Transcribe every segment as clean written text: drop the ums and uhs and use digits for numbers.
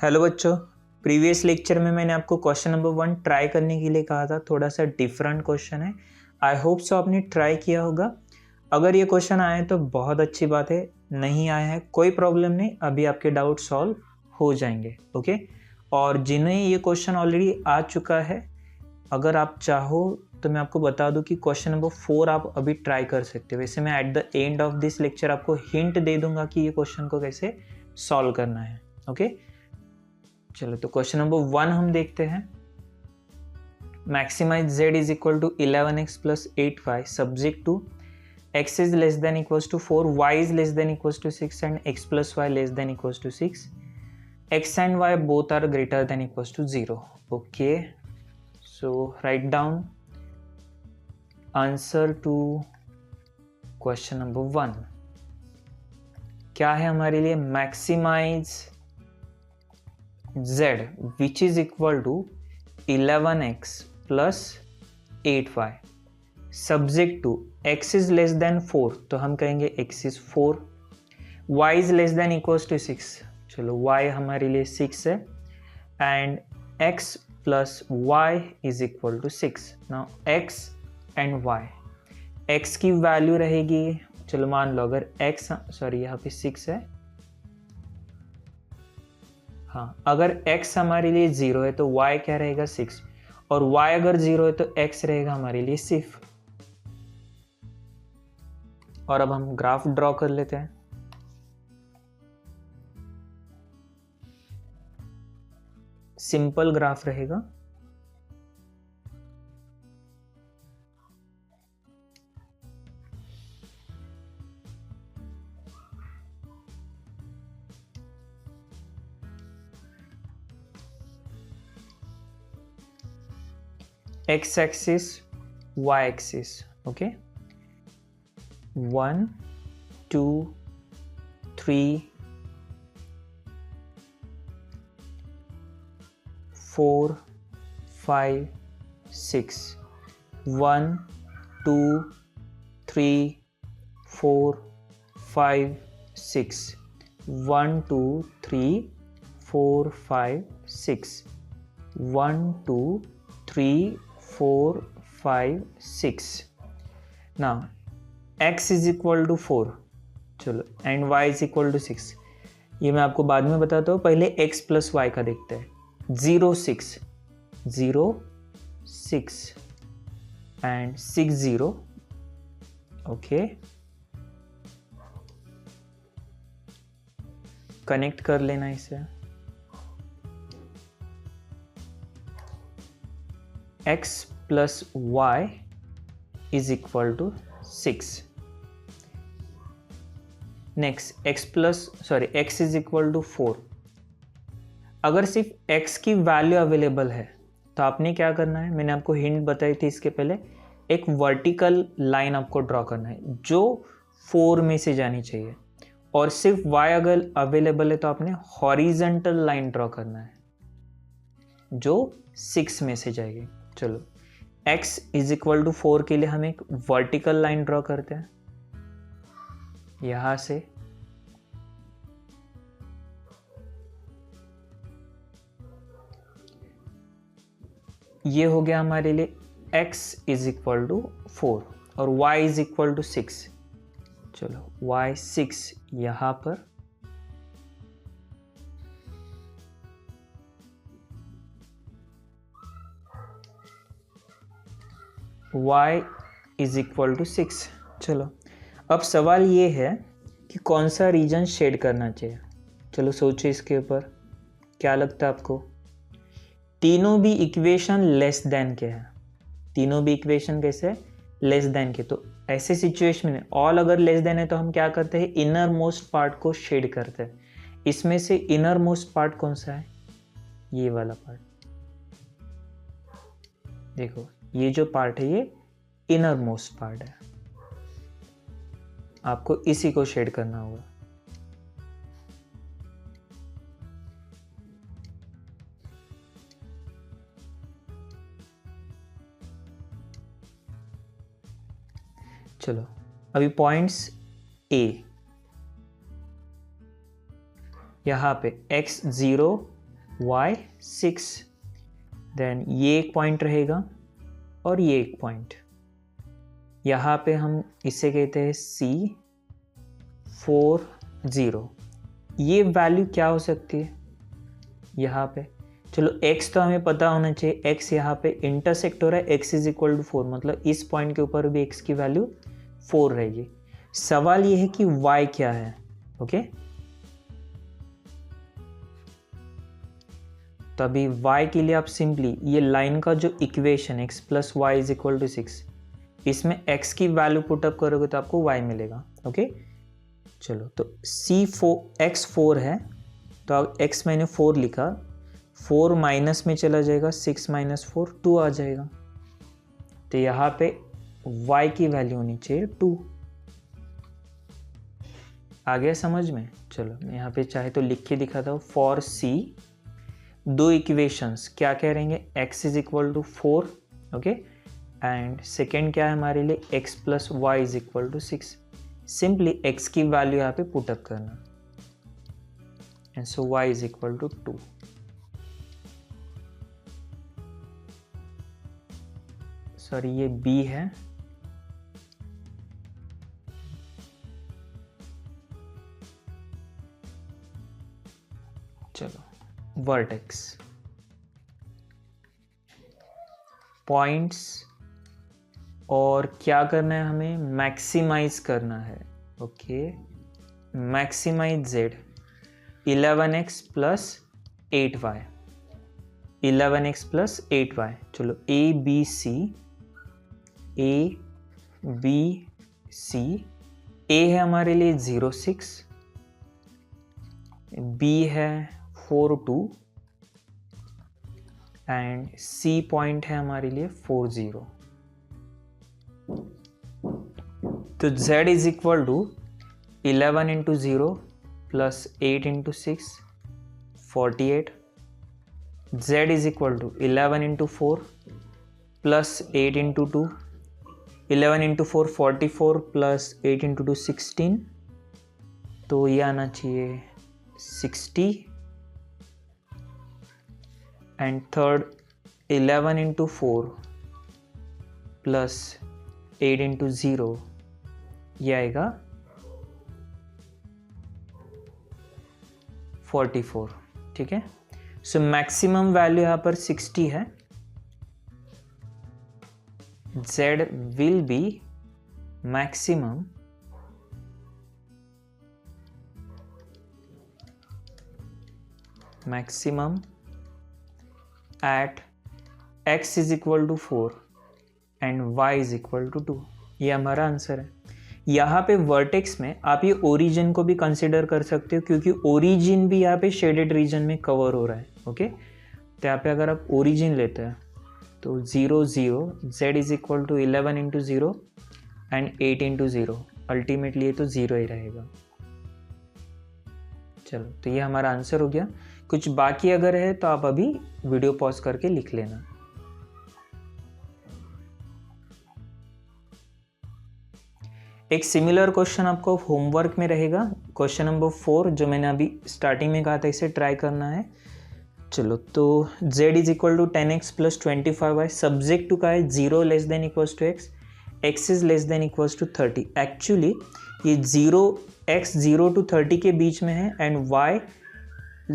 Hello बच्चों, previous lecture में मैंने आपको क्वेश्चन नंबर 1 ट्राई करने के लिए कहा था। थोड़ा सा डिफरेंट क्वेश्चन है। आई होप सो आपने ट्राई किया होगा। अगर ये क्वेश्चन आए तो बहुत अच्छी बात है, नहीं आया है कोई प्रॉब्लम नहीं, अभी आपके डाउट सॉल्व हो जाएंगे। ओके, और जिन्हें ये क्वेश्चन ऑलरेडी आ चुका है, अगर आप चाहो तो मैं आपको बता दूं कि क्वेश्चन नंबर 4 आप अभी ट्राई कर सकते हो। वैसे मैं at the end of this lecture आपको हिंट दे दूंगा कि ये क्वेश्चन को कैसे सॉल्व करना है। ओके, चलो तो क्वेश्चन नंबर 1 हम देखते हैं। Maximise z is equal to 11x plus 8y subject to x is less than equals to 4, y is less than equals to 6 and x plus y less than equals to 6, x and y both are greater than equals to 0। Okay, so write down answer to question number 1। क्या है हमारे लिए? Maximise z which is equal to 11x plus 8y subject to x is less than 4, तो हम कहेंगे x is 4, y is less than equals to 6, चलो y हमारे लिए 6 है, and x plus y is equal to 6। now x and y, x की value रहेगी, चलो मान लो अगर x, सॉरी यहाँ पे 6 है, हाँ, अगर x हमारे लिए 0 है तो y क्या रहेगा 6, और y अगर 0 है तो x रहेगा हमारे लिए सिर्फ। और अब हम ग्राफ ड्रॉ कर लेते हैं। सिंपल ग्राफ रहेगा। x axis, y axis. Okay, 1 2 3 4 5 6, 1 2 3 4 5 6, 1 2 3 4 5 6, 1 2 3 4 5 6। now x is equal to 4, चलो, and y is equal to 6, ये मैं आपको बाद में बताता हूँ, पहले x प्लस y का देखते हैं। 0 6 0 6 and 6 0। ओके, कनेक्ट कर लेना इसे। x plus y is equal to 6। Next x is equal to 4। अगर सिर्फ x की वैल्यू अवेलेबल है तो आपने क्या करना है, मैंने आपको हिंट बताई थी इसके पहले, एक वर्टिकल लाइन आपको ड्रॉ करना है जो 4 में से जानी चाहिए, और सिर्फ y अगर अवेलेबल है तो आपने हॉरिजेंटल लाइन ड्रॉ करना है जो 6 में से जाएगी। चलो, x इज इक्वल टू 4 के लिए हम एक वर्टिकल लाइन ड्रॉ करते हैं यहां से, ये हो गया हमारे लिए x इज इक्वल टू 4 और y इज इक्वल टू 6। चलो, y 6 यहां पर, y इज इक्वल टू 6। चलो, अब सवाल ये है कि कौन सा रीजन शेड करना चाहिए। चलो सोचो इसके ऊपर, क्या लगता है आपको? तीनों भी इक्वेशन लेस देन के हैं, तीनों भी इक्वेशन कैसे लेस देन के, तो ऐसे सिचुएशन में ऑल अगर लेस देन है तो हम क्या करते हैं, इनर मोस्ट पार्ट को शेड करते हैं। इसमें से इनर मोस्ट पार्ट कौन सा है? ये वाला पार्ट, देखो ये जो पार्ट है ये इनर मोस्ट पार्ट है, आपको इसी को शेड करना होगा। चलो, अभी पॉइंट्स ए, यहाँ पे x0 y 6, देन ये एक पॉइंट रहेगा और ये एक पॉइंट, यहाँ पे हम इसे कहते हैं C40। ये वैल्यू क्या हो सकती है यहाँ पे? चलो x तो हमें पता होना चाहिए, x यहाँ पे इंटरसेक्ट हो रहा है, x इज इक्वल टू 4, मतलब इस पॉइंट के ऊपर भी x की वैल्यू 4 रहेगी। सवाल ये है कि y क्या है, ओके? तो अभी y के लिए आप सिंपली ये लाइन का जो equation x plus y is equal to 6, इसमें x की वैल्यू पुटअप करोगे तो आपको y मिलेगा, ओके? चलो, तो x4 है, तो x मैंने 4 लिखा, 4 माइनस में चला जाएगा, 6 माइनस 4 2 आ जाएगा, तो यहाँ पे y की वैल्यू होनी चाहिए 2। आ गया समझ में? चलो मैं यहाँ पे चाहे तो लिख के दिखाता हूँ। फॉर c दो इक्वेशंस क्या कह रहेंगे, x is equal to 4, okay, and second क्या है हमारे लिए, x plus y is equal to 6। Simply x की वैल्यू यहाँ पे पुटअप करना, and so y is equal to 2। Sorry ये b है, चलो वर्टेक्स पॉइंट्स, और क्या करना है हमें, मैक्सिमाइज करना है, okay? Maximise z 11x plus 8y, 11x plus 8y। चलो a b c, a है हमारे लिए 0 6, b है 4 2, एंड c पॉइंट है हमारे लिए 4 0। तो z is equal to 11 into 0 plus 8 into 6 48, z is equal to 11 into 4 plus 8 into 2, 11 into 4 44 plus 8 into 2 16, तो ये आना चाहिए 60, and third 11 into 4 plus 8 into 0, ये आएगा 44, ठीक है? सो मैक्सिमम वैल्यू यहाँ पर 60 है, z will be maximum at x is equal to 4 and y is equal to 2। ये हमारा आंसर है। यहाँ पे वर्टेक्स में आप ये ओरिजिन को भी कंसिडर कर सकते हो, क्योंकि ओरिजिन भी यहाँ पे शेडेड रीजन में कवर हो रहा है, ओके? तो यहाँ पे अगर आप ओरिजिन लेते हैं तो 0 0, z is equal to 11 into 0 and 8 into 0, ultimately ये तो 0 ही रहेगा। चलो, तो ये हमारा आंसर हो गया। कुछ बाकी अगर है तो आप अभी वीडियो पॉज करके लिख लेना। एक सिमिलर क्वेश्चन आपको होमवर्क में रहेगा, क्वेश्चन नंबर 4, जो मैंने अभी स्टार्टिंग में कहा था, इसे ट्राई करना है। चलो, तो z is equal to 10x plus 25y, subject to का है 0 less than equals to x, x is less than equals to 30। Actually ये 0x 0 to 30 के बीच में है एंड y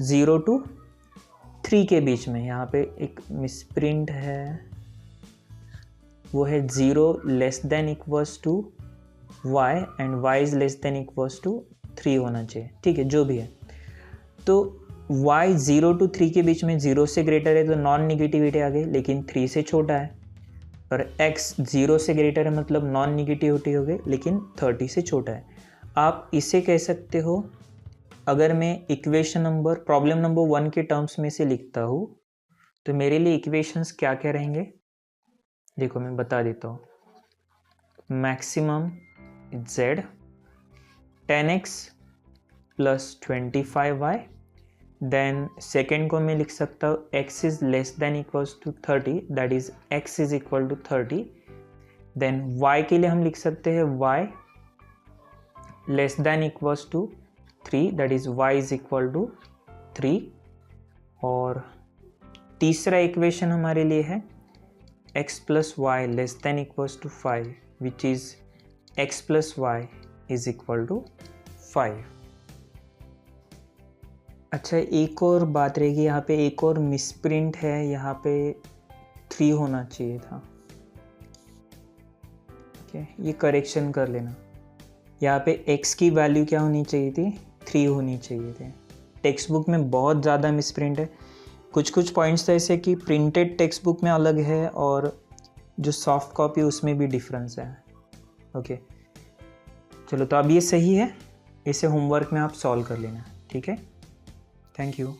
0 to 3 के बीच में। यहाँ पे एक मिसप्रिंट है, वो है 0 less than equals to y and y is less than equals to 3 होना चाहिए, ठीक है? जो भी है, तो y 0 to 3 के बीच में 0 से ग्रेटर है तो नॉन निगेटिविटी आ गई, लेकिन 3 से छोटा है, और x 0 से ग्रेटर है मतलब नॉन निगेटिविटी हो गई, लेकिन 30 से छोटा है। आप इसे कह सकते हो, अगर मैं इक्वेशन नंबर प्रॉब्लम नंबर 1 के टर्म्स में से लिखता हूँ तो मेरे लिए इक्वेशंस क्या क्या रहेंगे, देखो मैं बता देता हूँ। Maximum z 10x plus 25y, then second को मैं लिख सकता हूँ x is less than equals to 30, that is x is equal to 30। Then y के लिए हम लिख सकते हैं y less than equals to 3, that is y is equal to 3। और तीसरा इक्वेशन हमारे लिए है x plus y less than equals to 5 which is x plus y is equal to 5। अच्छा, एक और बात रहेगी, यहाँ पे एक और मिसप्रिंट है, यहाँ पे 3 होना चाहिए था। ओके, ये करेक्शन कर लेना। यहाँ पे x की वैल्यू क्या होनी चाहिए थी, 3 होनी चाहिए थे। टेक्स्ट बुक में बहुत ज़्यादा मिसप्रिंट है। कुछ कुछ पॉइंट्स तो ऐसे कि प्रिंटेड टेक्स्ट बुक में अलग है और जो सॉफ्ट कॉपी उसमें भी डिफरेंस है। ओके, चलो तो अब ये सही है, इसे होमवर्क में आप सॉल्व कर लेना। ठीक है, थैंक यू।